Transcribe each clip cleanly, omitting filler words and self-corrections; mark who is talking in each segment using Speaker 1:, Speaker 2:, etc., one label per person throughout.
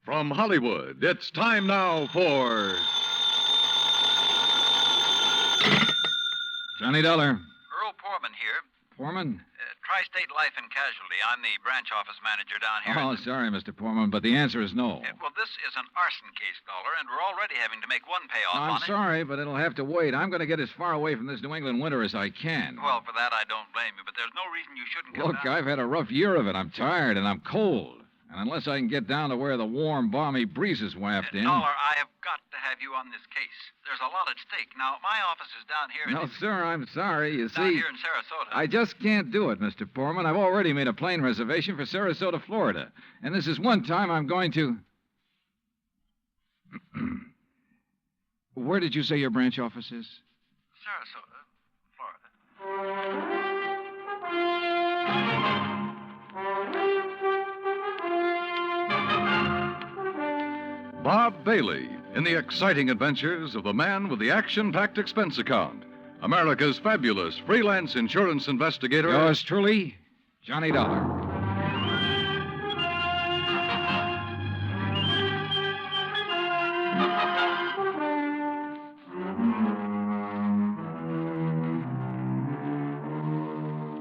Speaker 1: From Hollywood, it's time now for...
Speaker 2: Johnny Dollar.
Speaker 3: Earl Poorman here.
Speaker 2: Poorman?
Speaker 3: Tri-State Life and Casualty. I'm the branch office manager down here.
Speaker 2: Oh, sorry, Mr. Poorman, but the answer is no.
Speaker 3: Well, this is an arson case, Dollar, and we're already having to make one payoff on
Speaker 2: I'm
Speaker 3: it.
Speaker 2: sorry, but it'll have to wait. I'm going to get as far away from this New England winter as I can.
Speaker 3: Well, for that, I don't blame you, but there's no reason you shouldn't come
Speaker 2: Look,
Speaker 3: down.
Speaker 2: I've had a rough year of it. I'm tired, and I'm cold. And unless I can get down to where the warm, balmy breezes waft in...
Speaker 3: Dollar, I have got to have you on this case. There's a lot at stake. Now, my office is down here...
Speaker 2: No, sir, I'm sorry. You
Speaker 3: down
Speaker 2: see...
Speaker 3: here in Sarasota.
Speaker 2: I just can't do it, Mr. Poorman. I've already made a plane reservation for Sarasota, Florida. And this is one time I'm going to... Where did you say your branch office is?
Speaker 3: Sarasota, Florida.
Speaker 1: Bob Bailey in the exciting adventures of the man with the action-packed expense account. America's fabulous freelance insurance investigator.
Speaker 2: Yours truly, Johnny Dollar.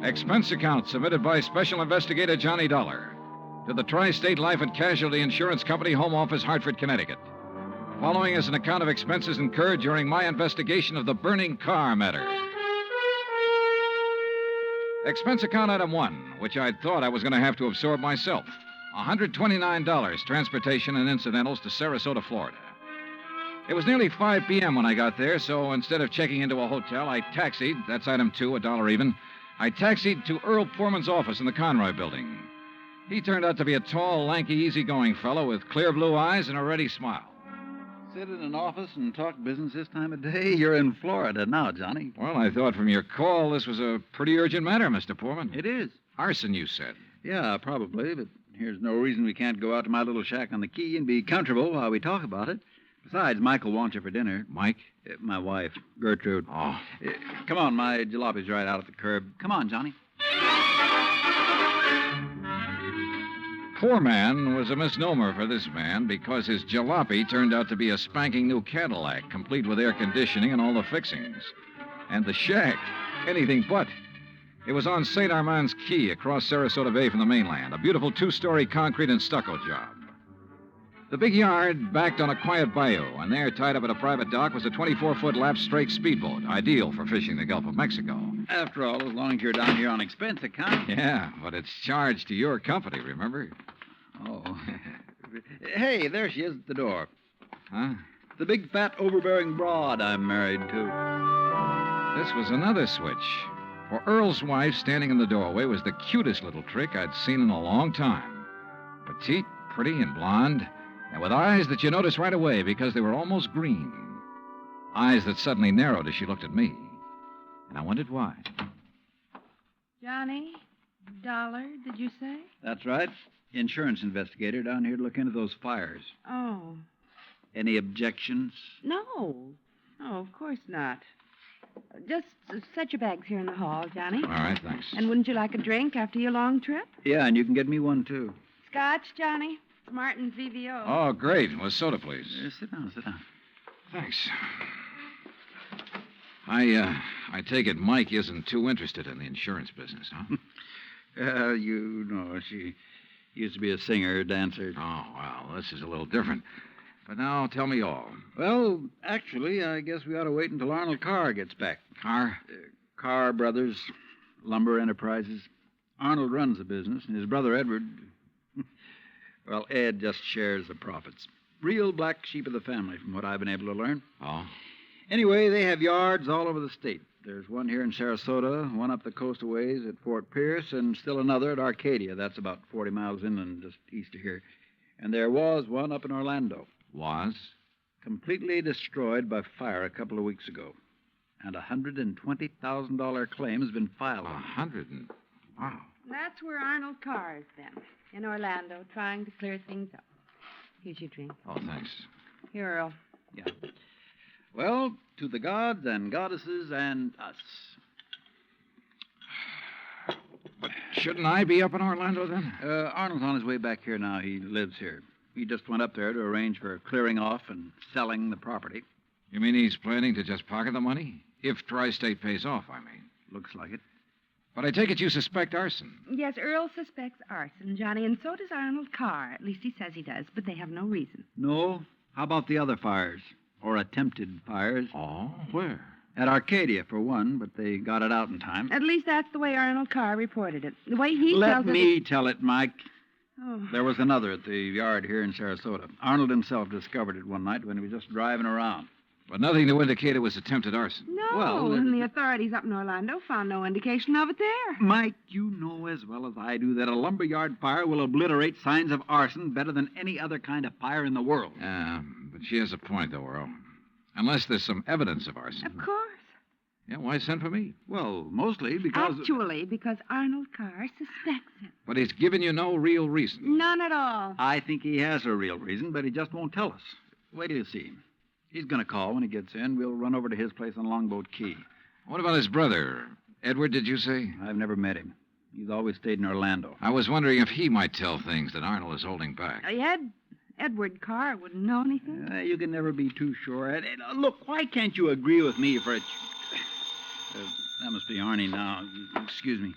Speaker 2: Expense account submitted by Special Investigator Johnny Dollar to the Tri-State Life and Casualty Insurance Company, Home Office, Hartford, Connecticut. Following is an account of expenses incurred during my investigation of the burning car matter. Expense account item 1, which I thought I was going to have to absorb myself. $129, transportation and incidentals to Sarasota, Florida. It was nearly 5 p.m. when I got there, so instead of checking into a hotel, I taxied, that's item 2, $1 even. I taxied to Earl Poorman's office in the Conroy building. He turned out to be a tall, lanky, easygoing fellow with clear blue eyes and a ready smile.
Speaker 4: Sit in an office and talk business this time of day? You're in Florida now, Johnny.
Speaker 2: Well, I thought from your call this was a pretty urgent matter, Mr. Poorman.
Speaker 4: It is.
Speaker 2: Arson, you said.
Speaker 4: Yeah, probably, but here's no reason we can't go out to my little shack on the quay and be comfortable while we talk about it. Besides, Michael wants you for dinner.
Speaker 2: Mike?
Speaker 4: My wife, Gertrude.
Speaker 2: Oh.
Speaker 4: Come on, my jalopy's right out at the curb. Come on, Johnny.
Speaker 2: Poor man was a misnomer for this man because his jalopy turned out to be a spanking new Cadillac, complete with air conditioning and all the fixings. And the shack, anything but. It was on St. Armand's Key across Sarasota Bay from the mainland, a beautiful 2-story concrete and stucco job. The big yard backed on a quiet bayou, and there, tied up at a private dock, was a 24-foot lap-strake speedboat, ideal for fishing the Gulf of Mexico.
Speaker 4: After all, as long as you're down here on expense account.
Speaker 2: Yeah, but it's charged to your company, remember?
Speaker 4: Oh. Hey, there she is at the door.
Speaker 2: Huh?
Speaker 4: The big, fat, overbearing broad I'm married to.
Speaker 2: This was another switch. For Earl's wife, standing in the doorway, was the cutest little trick I'd seen in a long time. Petite, pretty, and blonde, and with eyes that you noticed right away because they were almost green. Eyes that suddenly narrowed as she looked at me. And I wondered why.
Speaker 5: Johnny? Dollar, did you say?
Speaker 4: That's right. Insurance investigator down here to look into those fires.
Speaker 5: Oh.
Speaker 4: Any objections?
Speaker 5: No. Oh, of course not. Just set your bags here in the hall, Johnny.
Speaker 2: All right, thanks.
Speaker 5: And wouldn't you like a drink after your long trip?
Speaker 4: Yeah, and you can get me one, too.
Speaker 5: Scotch, Johnny? Martin's VVO.
Speaker 2: Oh, great. Well, soda, please.
Speaker 4: Sit down, sit down.
Speaker 2: Thanks. I take it Mike isn't too interested in the insurance business, huh?
Speaker 4: You know, she used to be a singer, dancer.
Speaker 2: Oh, well, this is a little different. But now, tell me all.
Speaker 4: Well, actually, I guess we ought to wait until Arnold Carr gets back.
Speaker 2: Carr?
Speaker 4: Carr Brothers, Lumber Enterprises. Arnold runs the business, and his brother Edward... Well, Ed just shares the profits. Real black sheep of the family, from what I've been able to learn.
Speaker 2: Oh?
Speaker 4: Anyway, they have yards all over the state. There's one here in Sarasota, one up the coast a ways at Fort Pierce, and still another at Arcadia. That's about 40 miles inland, just east of here. And there was one up in Orlando.
Speaker 2: Was?
Speaker 4: Completely destroyed by fire a couple of weeks ago. And a $120,000 claim has been filed.
Speaker 2: Wow.
Speaker 5: That's where Arnold Carr is then, in Orlando, trying to clear things up. Here's your drink.
Speaker 2: Oh, thanks.
Speaker 5: Here, Earl.
Speaker 4: Yeah. Well, to the gods and goddesses and us.
Speaker 2: But shouldn't I be up in Orlando then?
Speaker 4: Arnold's on his way back here now. He lives here. He just went up there to arrange for clearing off and selling the property.
Speaker 2: You mean he's planning to just pocket the money? If Tri-State pays off, I mean.
Speaker 4: Looks like it.
Speaker 2: But I take it you suspect arson.
Speaker 5: Yes, Earl suspects arson, Johnny, and so does Arnold Carr. At least he says he does, but they have no reason.
Speaker 4: No? How about the other fires? Or attempted fires?
Speaker 2: Oh, where?
Speaker 4: At Arcadia, for one, but they got it out in time.
Speaker 5: At least that's the way Arnold Carr reported it. The way he
Speaker 4: Let
Speaker 5: tells
Speaker 4: me tell it, Mike.
Speaker 5: Oh.
Speaker 4: There was another at the yard here in Sarasota. Arnold himself discovered it one night when he was just driving around.
Speaker 2: But nothing to indicate it was attempted arson.
Speaker 5: No,
Speaker 4: Well,
Speaker 5: and the authorities up in Orlando found no indication of it there.
Speaker 4: Mike, you know as well as I do that a lumberyard fire will obliterate signs of arson better than any other kind of fire in the world.
Speaker 2: Yeah, but she has a point, though, Earl. Unless there's some evidence of arson.
Speaker 5: Of course.
Speaker 2: Yeah, why send for me?
Speaker 4: Well, mostly because...
Speaker 5: Actually, because Arnold Carr suspects it.
Speaker 2: But he's given you no real reason.
Speaker 5: None at all.
Speaker 4: I think he has a real reason, but he just won't tell us. Wait till you see him. He's going to call when he gets in. We'll run over to his place on Longboat Key.
Speaker 2: What about his brother? Edward, did you say?
Speaker 4: I've never met him. He's always stayed in Orlando.
Speaker 2: I was wondering if he might tell things that Arnold is holding back.
Speaker 5: Edward Carr wouldn't know anything.
Speaker 4: You can never be too sure. Look, why can't you agree with me for a... that must be Arnie now. Excuse me.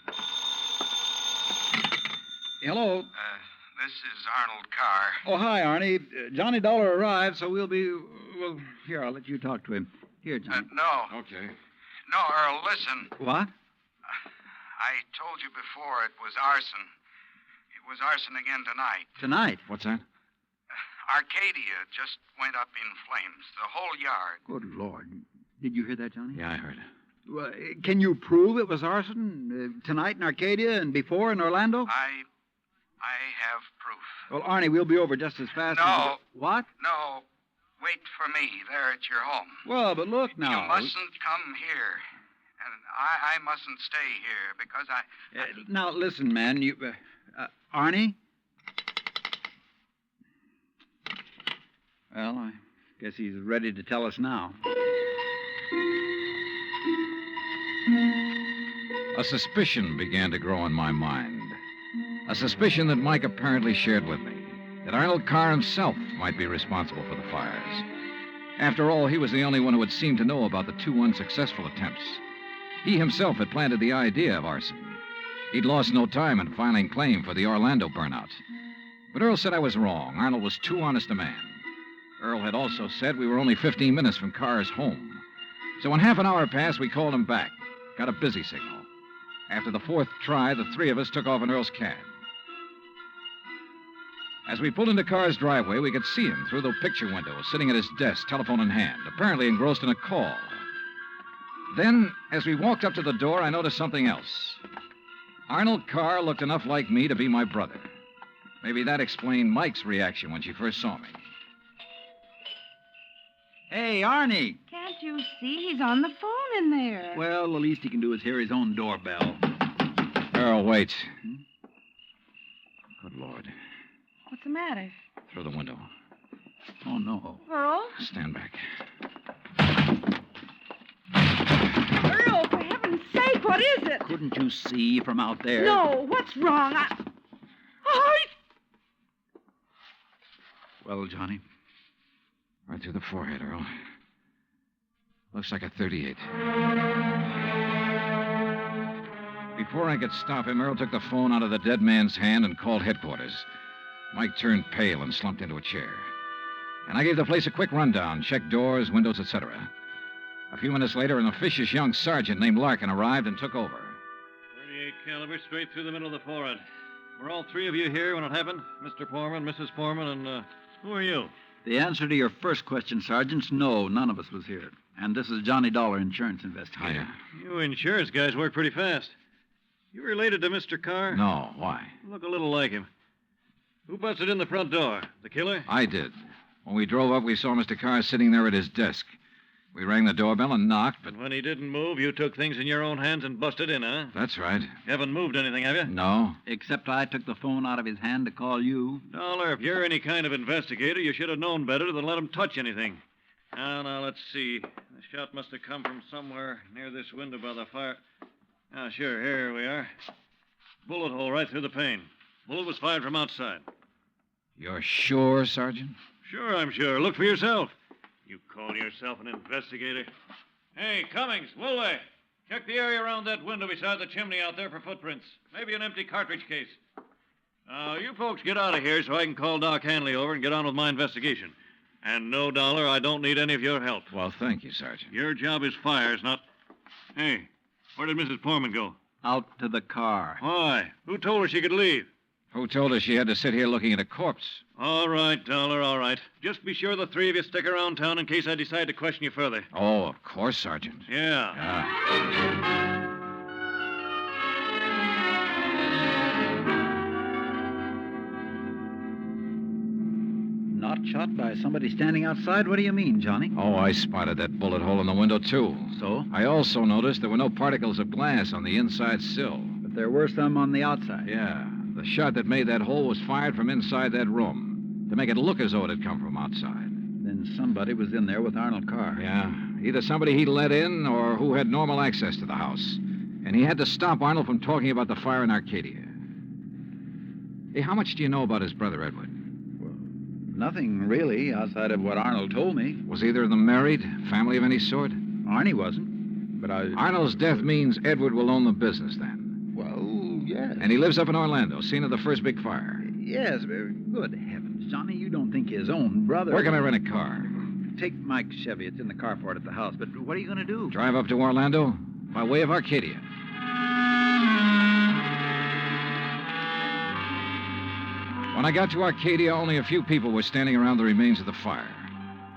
Speaker 4: Hello.
Speaker 3: This is Arnold Carr.
Speaker 4: Oh, hi, Arnie. Johnny Dollar arrived, so we'll be... Well, here, I'll let you talk to him. Here, Johnny.
Speaker 3: No.
Speaker 2: Okay.
Speaker 3: No, Earl, listen.
Speaker 4: What?
Speaker 3: I told you before it was arson. It was arson again tonight.
Speaker 4: Tonight?
Speaker 2: What's that?
Speaker 3: Arcadia just went up in flames. The whole yard.
Speaker 4: Good Lord. Did you hear that, Johnny?
Speaker 2: Yeah, I heard.
Speaker 4: Well, can you prove it was arson tonight in Arcadia and before in Orlando?
Speaker 3: I have proof.
Speaker 4: Well, Arnie, we'll be over just as fast as...
Speaker 3: No.
Speaker 4: What?
Speaker 3: No. Wait for me there at your home.
Speaker 4: Well, but look now.
Speaker 3: You mustn't come here. And I mustn't stay here because I...
Speaker 4: Now, listen, man. You... Arnie? Well, I guess he's ready to tell us now.
Speaker 2: A suspicion began to grow in my mind. A suspicion that Mike apparently shared with me, that Arnold Carr himself might be responsible for the fires. After all, he was the only one who had seemed to know about the two unsuccessful attempts. He himself had planted the idea of arson. He'd lost no time in filing claim for the Orlando burnout. But Earl said I was wrong. Arnold was too honest a man. Earl had also said we were only 15 minutes from Carr's home. So when half an hour passed, we called him back. Got a busy signal. After the fourth try, the three of us took off in Earl's cab. As we pulled into Carr's driveway, we could see him through the picture window, sitting at his desk, telephone in hand, apparently engrossed in a call. Then, as we walked up to the door, I noticed something else. Arnold Carr looked enough like me to be my brother. Maybe that explained Mike's reaction when she first saw me.
Speaker 4: Hey, Arnie.
Speaker 5: Can't you see he's on the phone in there?
Speaker 4: Well, the least he can do is hear his own doorbell.
Speaker 2: Earl, wait. Good Lord.
Speaker 5: What's the matter?
Speaker 2: Through the window.
Speaker 4: Oh, no.
Speaker 5: Earl?
Speaker 2: Stand back.
Speaker 5: Earl, for heaven's sake, what is it?
Speaker 4: Couldn't you see from out there?
Speaker 5: No, what's wrong? Oh,
Speaker 4: Well, Johnny?
Speaker 2: Right through the forehead, Earl. Looks like a .38. Before I could stop him, Earl took the phone out of the dead man's hand and called headquarters. Mike turned pale and slumped into a chair. And I gave the place a quick rundown, checked doors, windows, etc. A few minutes later, an officious young sergeant named Larkin arrived and took over.
Speaker 6: 38 caliber straight through the middle of the forehead. Were all three of you here when it happened? Mr. Foreman, Mrs. Foreman, and who are you?
Speaker 4: The answer to your first question, Sergeant, no, none of us was here. And this is Johnny Dollar, insurance investigator.
Speaker 2: Hiya.
Speaker 6: You insurance guys work pretty fast. You related to Mr. Carr?
Speaker 2: No, why?
Speaker 6: Look a little like him. Who busted in the front door? The killer?
Speaker 2: I did. When we drove up, we saw Mr. Carr sitting there at his desk. We rang the doorbell and knocked, but...
Speaker 6: And when he didn't move, you took things in your own hands and busted in, huh?
Speaker 2: That's right.
Speaker 6: You haven't moved anything, have you?
Speaker 2: No.
Speaker 4: Except I took the phone out of his hand to call you.
Speaker 6: Dollar, if you're any kind of investigator, you should have known better than let him touch anything. Now, let's see. The shot must have come from somewhere near this window by the fire. Ah, sure, here we are. Bullet hole right through the pane. Bullet was fired from outside.
Speaker 2: You're sure, Sergeant?
Speaker 6: Sure, I'm sure. Look for yourself. You call yourself an investigator? Hey, Cummings, Woolway, check the area around that window beside the chimney out there for footprints. Maybe an empty cartridge case. Now, you folks get out of here so I can call Doc Hanley over and get on with my investigation. And no, Dollar, I don't need any of your help.
Speaker 2: Well, thank you, Sergeant.
Speaker 6: Your job is fires, not... Hey, where did Mrs. Poorman go?
Speaker 4: Out to the car.
Speaker 6: Why? Who told her she could leave?
Speaker 2: Who told her she had to sit here looking at a corpse?
Speaker 6: All right, Dollar, all right. Just be sure the three of you stick around town in case I decide to question you further.
Speaker 2: Oh, of course, Sergeant.
Speaker 6: Yeah.
Speaker 4: Not shot by somebody standing outside? What do you mean, Johnny?
Speaker 2: Oh, I spotted that bullet hole in the window, too.
Speaker 4: So?
Speaker 2: I also noticed there were no particles of glass on the inside sill.
Speaker 4: But there were some on the outside.
Speaker 2: Yeah. The shot that made that hole was fired from inside that room to make it look as though it had come from outside.
Speaker 4: Then somebody was in there with Arnold Carr.
Speaker 2: Yeah. Either somebody he let in or who had normal access to the house. And he had to stop Arnold from talking about the fire in Arcadia. Hey, how much do you know about his brother, Edward?
Speaker 4: Nothing, really, outside of what Arnold told me.
Speaker 2: Was either of them married? Family of any sort?
Speaker 4: Arnie wasn't, but I...
Speaker 2: Arnold's death means Edward will own the business then.
Speaker 4: Well, yes.
Speaker 2: And he lives up in Orlando, scene of the first big fire.
Speaker 4: Yes, very good heavens. Johnny, you don't think his own brother...
Speaker 2: Where can I rent a car?
Speaker 4: Take Mike's Chevy. It's in the carport at the house. But what are you going to do?
Speaker 2: Drive up to Orlando by way of Arcadia. When I got to Arcadia, only a few people were standing around the remains of the fire.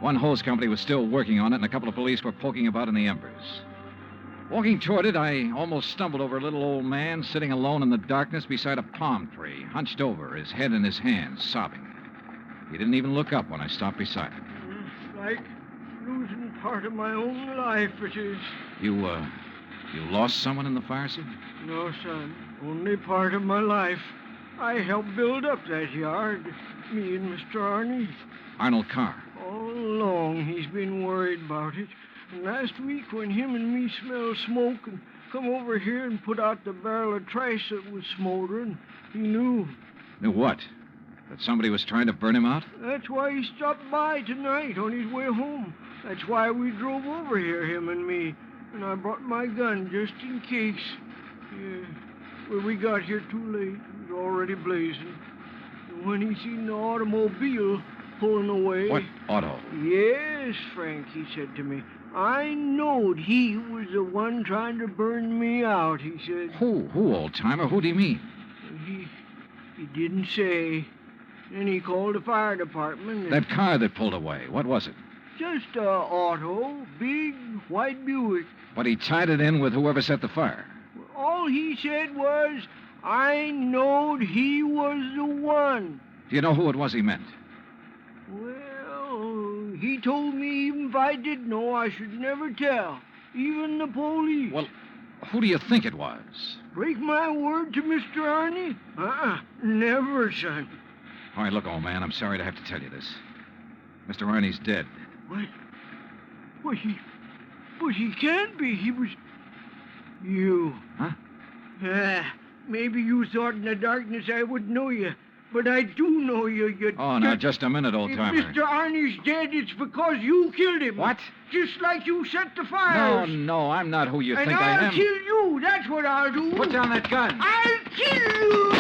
Speaker 2: One hose company was still working on it, and a couple of police were poking about in the embers. Walking toward it, I almost stumbled over a little old man sitting alone in the darkness beside a palm tree, hunched over, his head in his hands, sobbing. He didn't even look up when I stopped beside him.
Speaker 7: It's like losing part of my own life, it is.
Speaker 2: You lost someone in the fire, sir?
Speaker 7: No, son. Only part of my life. I helped build up that yard. Me and Mr. Arnie.
Speaker 2: Arnold Carr.
Speaker 7: All along, he's been worried about it. And last week, when him and me smelled smoke and come over here and put out the barrel of trash that was smoldering, he knew.
Speaker 2: Knew what? That somebody was trying to burn him out?
Speaker 7: That's why he stopped by tonight on his way home. That's why we drove over here, him and me. And I brought my gun just in case. Yeah. Well, we got here too late. It was already blazing. And when he seen the automobile pulling away...
Speaker 2: What auto?
Speaker 7: Yes, Frank, he said to me. I knowed he was the one trying to burn me out, he said.
Speaker 2: Who, old-timer? Who do you mean?
Speaker 7: He didn't say. Then he called the fire department. And
Speaker 2: That car that pulled away, what was it?
Speaker 7: just a auto, big white Buick.
Speaker 2: But he tied it in with whoever set the fire.
Speaker 7: All he said was, I knowed he was the one.
Speaker 2: Do you know who it was he meant?
Speaker 7: Well, he told me even if I did know, I should never tell. Even the police.
Speaker 2: Well, who do you think it was?
Speaker 7: Break my word to Mr. Arnie? Never, son.
Speaker 2: All right, look, old man, I'm sorry to have to tell you this. Mr. Arnie's dead.
Speaker 7: What? But he can't be. He was... You.
Speaker 2: Huh?
Speaker 7: Maybe you thought in the darkness I wouldn't know you. But I do know you.
Speaker 2: Oh, now, just a minute,
Speaker 7: If
Speaker 2: old-timer.
Speaker 7: Mr. Arnie's dead, it's because you killed him.
Speaker 2: What?
Speaker 7: Just like you set the
Speaker 2: No,
Speaker 7: fires.
Speaker 2: no, I'm not who you
Speaker 7: And
Speaker 2: think I
Speaker 7: I'll
Speaker 2: am.
Speaker 7: kill you. That's what I'll do.
Speaker 2: Put down that gun.
Speaker 7: I'll kill you.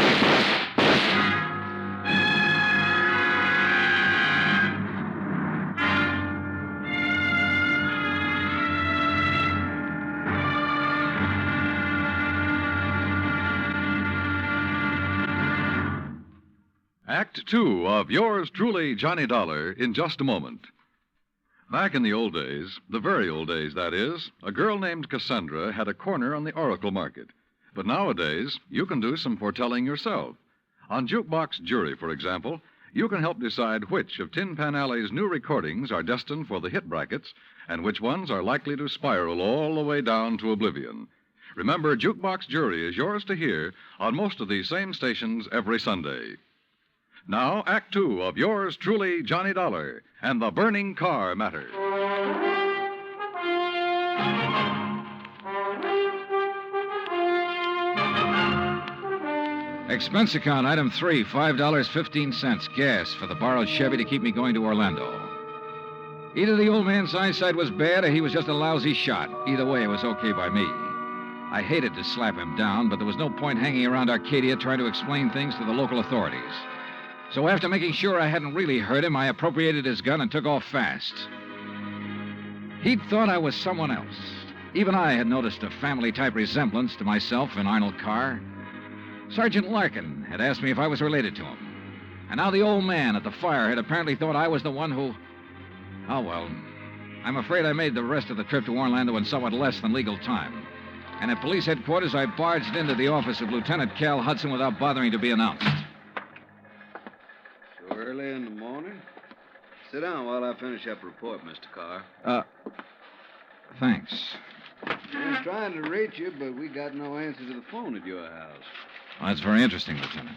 Speaker 1: Act two of yours truly, Johnny Dollar, in just a moment. Back in the old days, the very old days, that is, a girl named Cassandra had a corner on the oracle market. But nowadays, you can do some foretelling yourself. On Jukebox Jury, for example, you can help decide which of Tin Pan Alley's new recordings are destined for the hit brackets and which ones are likely to spiral all the way down to oblivion. Remember, Jukebox Jury is yours to hear on most of these same stations every Sunday. Now, Act Two of yours truly, Johnny Dollar, and the burning car matter.
Speaker 2: Expense account, item 3, $5.15, gas for the borrowed Chevy to keep me going to Orlando. Either the old man's eyesight was bad or he was just a lousy shot. Either way, it was okay by me. I hated to slap him down, but there was no point hanging around Arcadia trying to explain things to the local authorities. So after making sure I hadn't really hurt him, I appropriated his gun and took off fast. He'd thought I was someone else. Even I had noticed a family-type resemblance to myself in Arnold Carr. Sergeant Larkin had asked me if I was related to him. And now the old man at the fire had apparently thought I was the one who... Oh, well, I'm afraid I made the rest of the trip to Orlando in somewhat less than legal time. And at police headquarters, I barged into the office of Lieutenant Cal Hudson without bothering to be announced.
Speaker 8: So early in the morning? Sit down while I finish up a report, Mr. Carr.
Speaker 2: Thanks.
Speaker 8: I was trying to reach you, but we got no answer to the phone at your house.
Speaker 2: Well, that's very interesting, Lieutenant.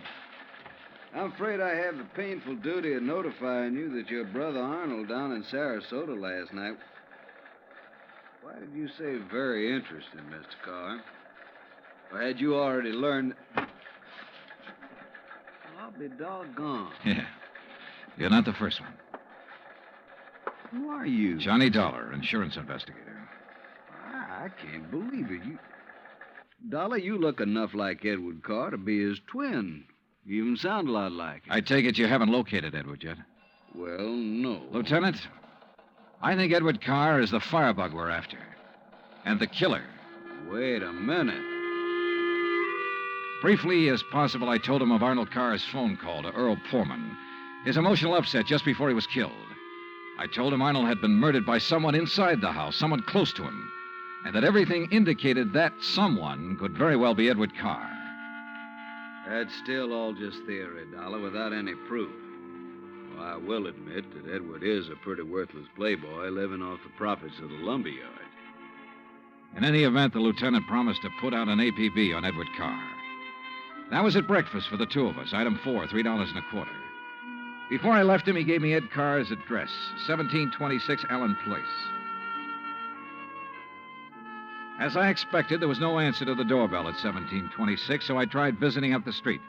Speaker 8: I'm afraid I have the painful duty of notifying you that your brother Arnold down in Sarasota last night... Why did you say very interesting, Mr. Carr? Or had you already learned... Well, I'll be doggone.
Speaker 2: Yeah. You're not the first one.
Speaker 8: Who are you?
Speaker 2: Johnny Dollar, insurance investigator.
Speaker 8: I can't believe it. Dollar, you look enough like Edward Carr to be his twin. You even sound a lot like him.
Speaker 2: I take it you haven't located Edward yet?
Speaker 8: Well, no.
Speaker 2: Lieutenant, I think Edward Carr is the firebug we're after. And the killer.
Speaker 8: Wait a minute.
Speaker 2: Briefly as possible, I told him of Arnold Carr's phone call to Earl Poorman. His emotional upset just before he was killed. I told him Arnold had been murdered by someone inside the house, someone close to him. And that everything indicated that someone could very well be Edward Carr.
Speaker 8: That's still all just theory, Dollar, without any proof. Well, I will admit that Edward is a pretty worthless playboy living off the profits of the lumberyard.
Speaker 2: In any event, the lieutenant promised to put out an APB on Edward Carr. That was at breakfast for the two of us, item 4, $3.25. Before I left him, he gave me Ed Carr's address, 1726 Allen Place. As I expected, there was no answer to the doorbell at 1726, so I tried visiting up the street.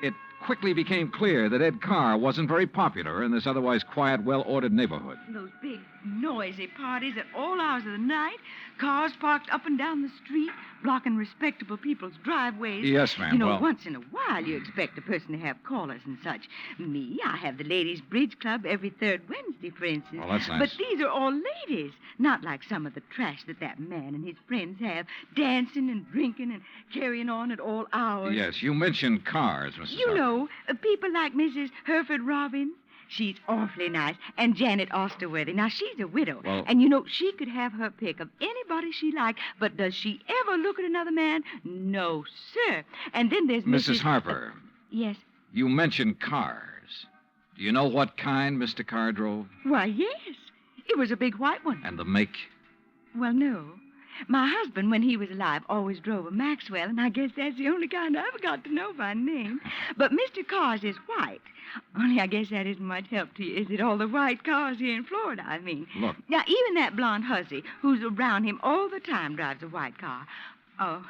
Speaker 2: It quickly became clear that Ed Carr wasn't very popular in this otherwise quiet, well-ordered neighborhood.
Speaker 5: Those big, noisy parties at all hours of the night, cars parked up and down the street, blocking respectable people's driveways.
Speaker 2: Yes, ma'am.
Speaker 5: You know,
Speaker 2: well...
Speaker 5: once in a while you expect a person to have callers and such. Me, I have the ladies' bridge club every third Wednesday, for instance.
Speaker 2: Well, that's nice.
Speaker 5: But these are all ladies, not like some of the trash that man and his friends have, dancing and drinking and carrying on at all hours.
Speaker 2: Yes, you mentioned cars, Mrs.
Speaker 5: You
Speaker 2: Harper.
Speaker 5: know, people like Mrs. Hereford Robbins. She's awfully nice. And Janet Osterworthy. Now, she's a widow.
Speaker 2: Well...
Speaker 5: And, you know, she could have her pick of anybody she liked. But does she ever look at another man? No, sir. And then there's
Speaker 2: Mrs. Harper.
Speaker 5: Yes?
Speaker 2: You mentioned cars. Do you know what kind Mr. Carr drove?
Speaker 5: Why, yes. It was a big white one.
Speaker 2: And the make?
Speaker 5: Well, no. My husband, when he was alive, always drove a Maxwell, and I guess that's the only kind I ever got to know by name. But Mr. Carr's is white. Only I guess that isn't much help to you, is it? All the white cars here in Florida, I mean.
Speaker 2: Look.
Speaker 5: Now, even that blonde hussy who's around him all the time drives a white car. Oh,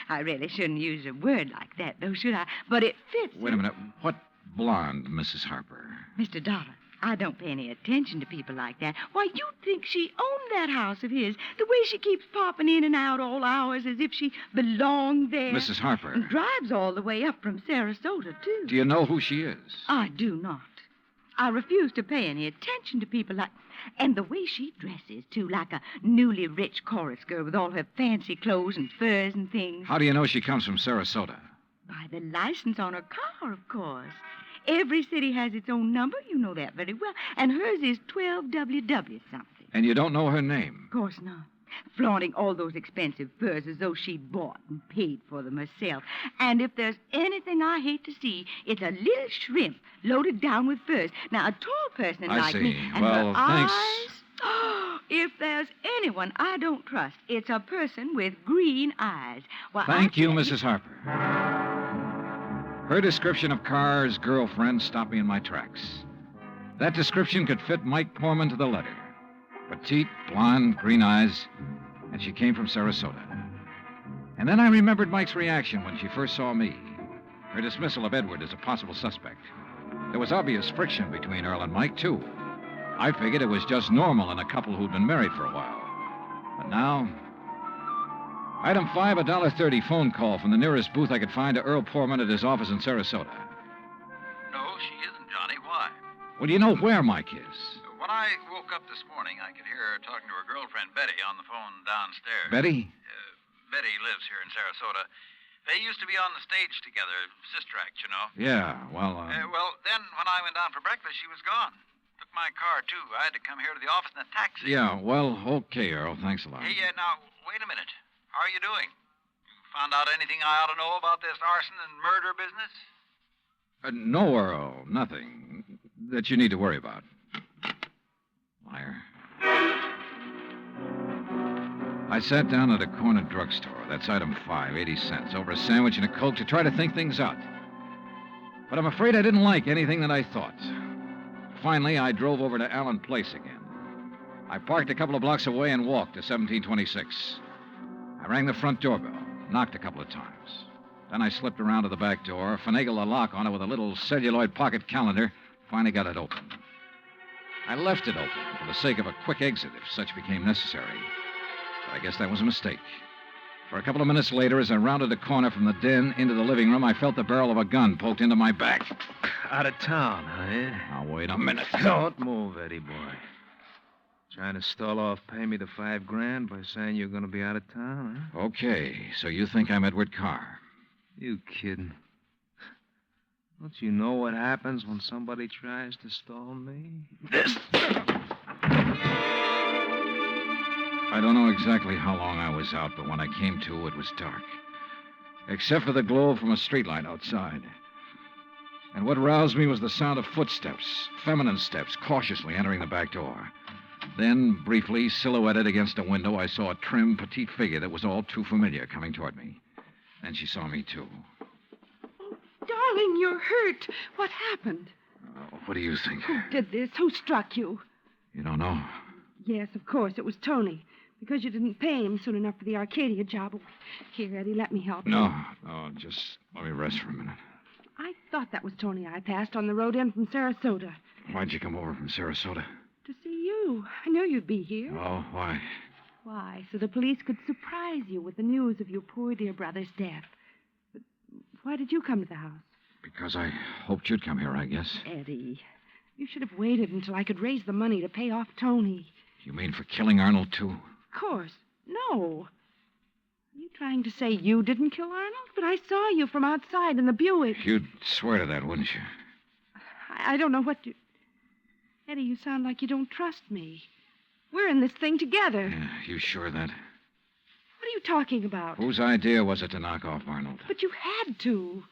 Speaker 5: I really shouldn't use a word like that, though, should I? But it fits.
Speaker 2: Wait a minute. What blonde, Mrs. Harper?
Speaker 5: Mr. Dollar, I don't pay any attention to people like that. Why, you'd think she owned that house of his, the way she keeps popping in and out all hours as if she belonged there.
Speaker 2: Mrs. Harper.
Speaker 5: And drives all the way up from Sarasota, too.
Speaker 2: Do you know who she is?
Speaker 5: I do not. I refuse to pay any attention to people like... And the way she dresses, too, like a newly rich chorus girl with all her fancy clothes and furs and things.
Speaker 2: How do you know she comes from Sarasota?
Speaker 5: By the license on her car, of course. Every city has its own number. You know that very well. And hers is 12WW something.
Speaker 2: And you don't know her name?
Speaker 5: Of course not. Flaunting all those expensive furs as though she bought and paid for them herself. And if there's anything I hate to see, it's a little shrimp loaded down with furs. Now, a tall person
Speaker 2: I
Speaker 5: like
Speaker 2: see.
Speaker 5: me... And
Speaker 2: Well,
Speaker 5: her
Speaker 2: thanks.
Speaker 5: Eyes, if there's anyone I don't trust, it's a person with green eyes. Why,
Speaker 2: Thank you, Mrs. Harper. Her description of Carr's girlfriend stopped me in my tracks. That description could fit Mike Poorman to the letter. Petite, blonde, green eyes, and she came from Sarasota. And then I remembered Mike's reaction when she first saw me. Her dismissal of Edward as a possible suspect. There was obvious friction between Earl and Mike, too. I figured it was just normal in a couple who'd been married for a while. But now... Item 5, a $1.30 phone call from the nearest booth I could find to Earl Poorman at his office in Sarasota.
Speaker 9: No, she isn't, Johnny. Why?
Speaker 2: Well, do you know where Mike is?
Speaker 9: When I woke up this morning, I could hear her talking to her girlfriend, Betty, on the phone downstairs.
Speaker 2: Betty?
Speaker 9: Betty lives here in Sarasota. They used to be on the stage together, sister act, you know.
Speaker 2: Yeah, well,
Speaker 9: Well, then when I went down for breakfast, she was gone. Took my car, too. I had to come here to the office in a taxi.
Speaker 2: Yeah, well, okay, Earl. Thanks a lot.
Speaker 9: Hey, now, wait a minute. How are you doing? You found out anything I ought to know about this arson and murder business?
Speaker 2: No, Earl. Nothing that you need to worry about. Liar. I sat down at a corner drugstore. That's item 5, 80 cents, over a sandwich and a Coke to try to think things out. But I'm afraid I didn't like anything that I thought. Finally, I drove over to Allen Place again. I parked a couple of blocks away and walked to 1726. I rang the front doorbell, knocked a couple of times. Then I slipped around to the back door, finagled the lock on it with a little celluloid pocket calendar, finally got it open. I left it open for the sake of a quick exit if such became necessary. But I guess that was a mistake. For a couple of minutes later, as I rounded the corner from the den into the living room, I felt the barrel of a gun poked into my back.
Speaker 10: Out of town, huh?
Speaker 2: Now, wait a minute.
Speaker 10: Don't move, Eddie boy. Trying to stall off pay me the $5,000 by saying you're going to be out of town, huh?
Speaker 2: Okay, so you think I'm Edward Carr.
Speaker 10: You kidding? Don't you know what happens when somebody tries to stall me?
Speaker 2: This. I don't know exactly how long I was out, but when I came to, it was dark. Except for the glow from a streetlight outside. And what roused me was the sound of footsteps, feminine steps, cautiously entering the back door. Then, briefly, silhouetted against a window, I saw a trim, petite figure that was all too familiar coming toward me. Then she saw me, too.
Speaker 11: Oh, darling, you're hurt. What happened?
Speaker 2: What do you think?
Speaker 11: Who did this? Who struck you?
Speaker 2: You don't know?
Speaker 11: Yes, of course. It was Tony. Because you didn't pay him soon enough for the Arcadia job. Here, Eddie, let me help you.
Speaker 2: No, just let me rest for a minute.
Speaker 11: I thought that was Tony I passed on the road in from Sarasota.
Speaker 2: Why'd you come over from Sarasota?
Speaker 11: To see you. I knew you'd be here.
Speaker 2: Oh, why?
Speaker 11: Why, so the police could surprise you with the news of your poor dear brother's death. But why did you come to the house?
Speaker 2: Because I hoped you'd come here, I guess.
Speaker 11: Eddie, you should have waited until I could raise the money to pay off Tony.
Speaker 2: You mean for killing Arnold, too?
Speaker 11: Of course. No. Are you trying to say you didn't kill Arnold? But I saw you from outside in the Buick.
Speaker 2: You'd swear to that, wouldn't you?
Speaker 11: I don't know what to... Eddie, you sound like you don't trust me. We're in this thing together.
Speaker 2: Yeah, you sure of that?
Speaker 11: What are you talking about?
Speaker 2: Whose idea was it to knock off Arnold?
Speaker 11: But you had to.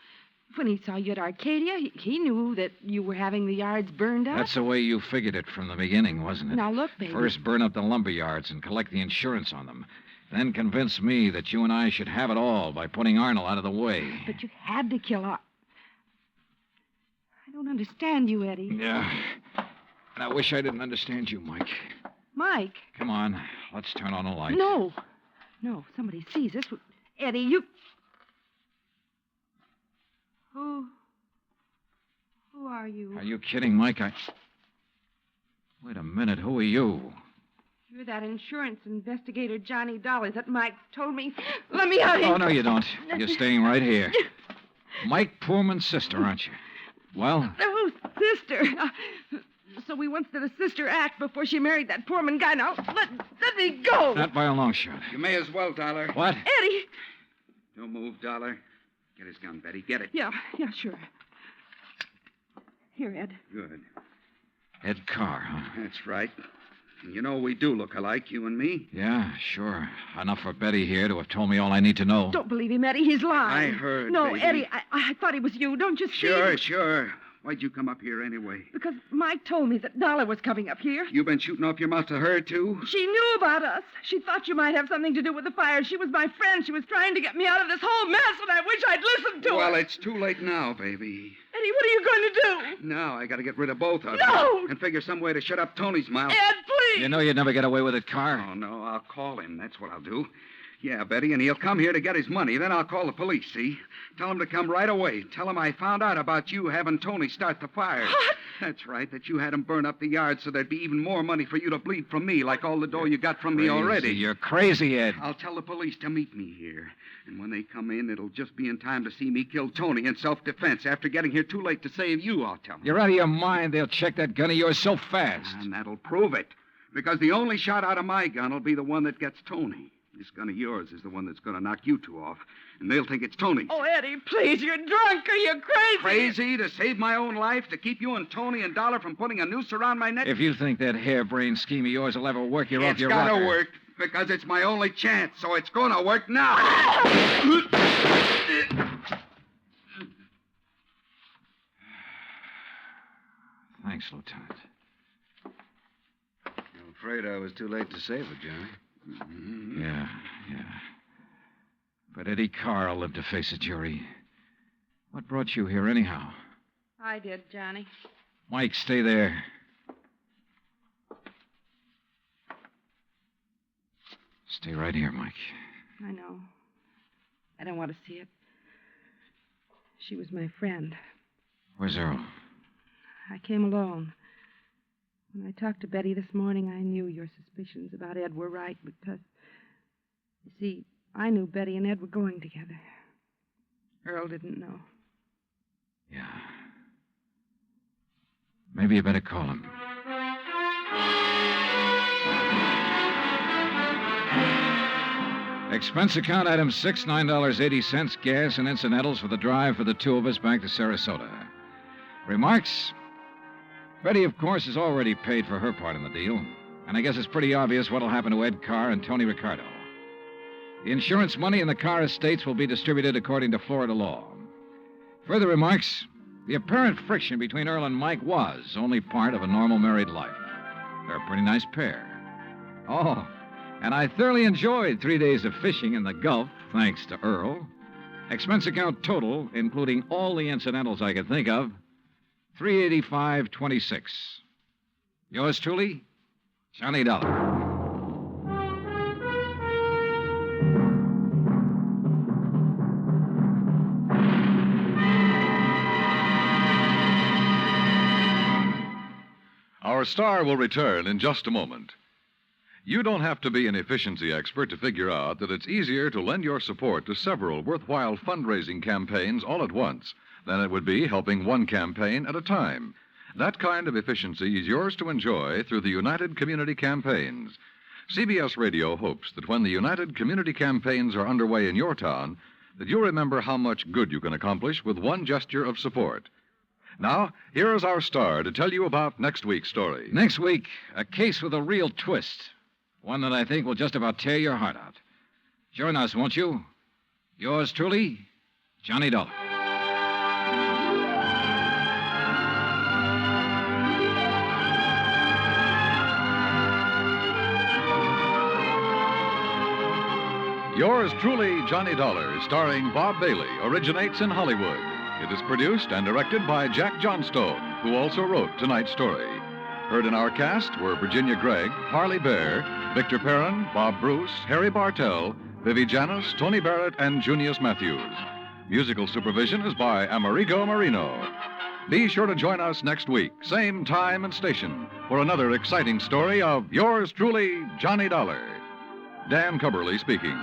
Speaker 11: When he saw you at Arcadia, he knew that you were having the yards burned up.
Speaker 2: That's the way you figured it from the beginning, wasn't it?
Speaker 11: Now, look, baby.
Speaker 2: First burn up the lumber yards and collect the insurance on them. Then convince me that you and I should have it all by putting Arnold out of the way.
Speaker 11: But you had to kill Arnold. I don't understand you, Eddie.
Speaker 2: Yeah. And I wish I didn't understand you, Mike.
Speaker 11: Mike?
Speaker 2: Come on. Let's turn on the light.
Speaker 11: No. No, if somebody sees us. Eddie, you... Who are you?
Speaker 2: Are you kidding, Mike? Wait a minute. Who are you?
Speaker 11: You're that insurance investigator, Johnny Dollar, that Mike told me. Let me out of here.
Speaker 2: Oh, no, you don't. You're staying right here. Mike Poorman's sister, aren't you? Well?
Speaker 11: Oh, sister. So we once did a sister act before she married that Poorman guy. Now, let me go.
Speaker 2: Not by a long shot.
Speaker 8: You may as well, Dollar.
Speaker 2: What?
Speaker 11: Eddie.
Speaker 8: Don't move, Dollar. Get his gun, Betty. Get it.
Speaker 11: Yeah, sure. Here, Ed.
Speaker 8: Good.
Speaker 2: Ed Carr, huh?
Speaker 8: That's right. And you know we do look alike, you and me.
Speaker 2: Yeah, sure. Enough for Betty here to have told me all I need to know.
Speaker 11: Don't believe him, Eddie. He's lying.
Speaker 8: I heard,
Speaker 11: No,
Speaker 8: baby.
Speaker 11: Eddie, I thought it was you. Don't you see?
Speaker 8: Sure. Why'd you come up here anyway?
Speaker 11: Because Mike told me that Dollar was coming up here.
Speaker 8: You been shooting off your mouth to her, too?
Speaker 11: She knew about us. She thought you might have something to do with the fire. She was my friend. She was trying to get me out of this whole mess, and I wish I'd listened to her.
Speaker 8: Well, it's too late now, baby.
Speaker 11: Eddie, what are you going to do?
Speaker 8: Now I gotta get rid of both of you.
Speaker 11: No!
Speaker 8: And figure some way to shut up Tony's mouth.
Speaker 11: Ed, please!
Speaker 2: You know you'd never get away with it, Carr.
Speaker 8: Oh, no, I'll call him. That's what I'll do.
Speaker 3: Yeah, Betty, and he'll come here to get his money. Then I'll call the police, see? Tell him to come right away. Tell him I found out about you having Tony start the fire.
Speaker 5: What?
Speaker 3: That's right, that you had him burn up the yard so there'd be even more money for you to bleed from me, like all the dough you got from me already.
Speaker 2: You're crazy, Ed.
Speaker 3: I'll tell the police to meet me here. And when they come in, it'll just be in time to see me kill Tony in self-defense. After getting here too late to save you, I'll tell them.
Speaker 2: You're out of your mind. They'll check that gun of yours so fast.
Speaker 3: And that'll prove it. Because the only shot out of my gun will be the one that gets Tony. This gun of yours is the one that's going to knock you two off. And they'll think it's Tony.
Speaker 5: Oh, Eddie, please, you're drunk or you're crazy.
Speaker 3: Crazy to save my own life, to keep you and Tony and Dollar from putting a noose around my neck?
Speaker 2: If you think that harebrained scheme of yours will ever work, you're off your rocker.
Speaker 3: It's got to work, because it's my only chance, so it's going to work now.
Speaker 2: Thanks, Lieutenant.
Speaker 8: I'm afraid I was too late to save her, Johnny.
Speaker 2: Mm-hmm. Yeah. But Eddie Carr lived to face a jury. What brought you here, anyhow?
Speaker 11: I did, Johnny.
Speaker 2: Mike, stay there. Stay right here, Mike.
Speaker 11: I know. I don't want to see it. She was my friend.
Speaker 2: Where's Earl?
Speaker 11: I came alone. When I talked to Betty this morning, I knew your suspicions about Ed were right because, you see, I knew Betty and Ed were going together. Earl didn't know.
Speaker 2: Yeah. Maybe you better call him. Expense account item 6, $9.80, gas and incidentals for the drive for the two of us back to Sarasota. Remarks? Betty, of course, has already paid for her part in the deal, and I guess it's pretty obvious what'll happen to Ed Carr and Tony Ricardo. The insurance money in the Carr estates will be distributed according to Florida law. Further remarks? The apparent friction between Earl and Mike was only part of a normal married life. They're a pretty nice pair. Oh, and I thoroughly enjoyed 3 days of fishing in the Gulf, thanks to Earl. Expense account total, including all the incidentals I could think of, $385.26. Yours truly, Johnny Dollar.
Speaker 1: Our star will return in just a moment. You don't have to be an efficiency expert to figure out that it's easier to lend your support to several worthwhile fundraising campaigns all at once than it would be helping one campaign at a time. That kind of efficiency is yours to enjoy through the United Community Campaigns. CBS Radio hopes that when the United Community Campaigns are underway in your town, that you'll remember how much good you can accomplish with one gesture of support. Now, here is our star to tell you about next week's story.
Speaker 2: Next week, a case with a real twist. One that I think will just about tear your heart out. Join us, won't you? Yours truly, Johnny Dollar.
Speaker 1: Yours truly, Johnny Dollar, starring Bob Bailey, originates in Hollywood. It is produced and directed by Jack Johnstone, who also wrote tonight's story. Heard in our cast were Virginia Gregg, Harley Bear, Victor Perrin, Bob Bruce, Harry Bartell, Vivi Janis, Tony Barrett, and Junius Matthews. Musical supervision is by Amerigo Marino. Be sure to join us next week, same time and station, for another exciting story of yours truly, Johnny Dollar. Dan Cubberly speaking.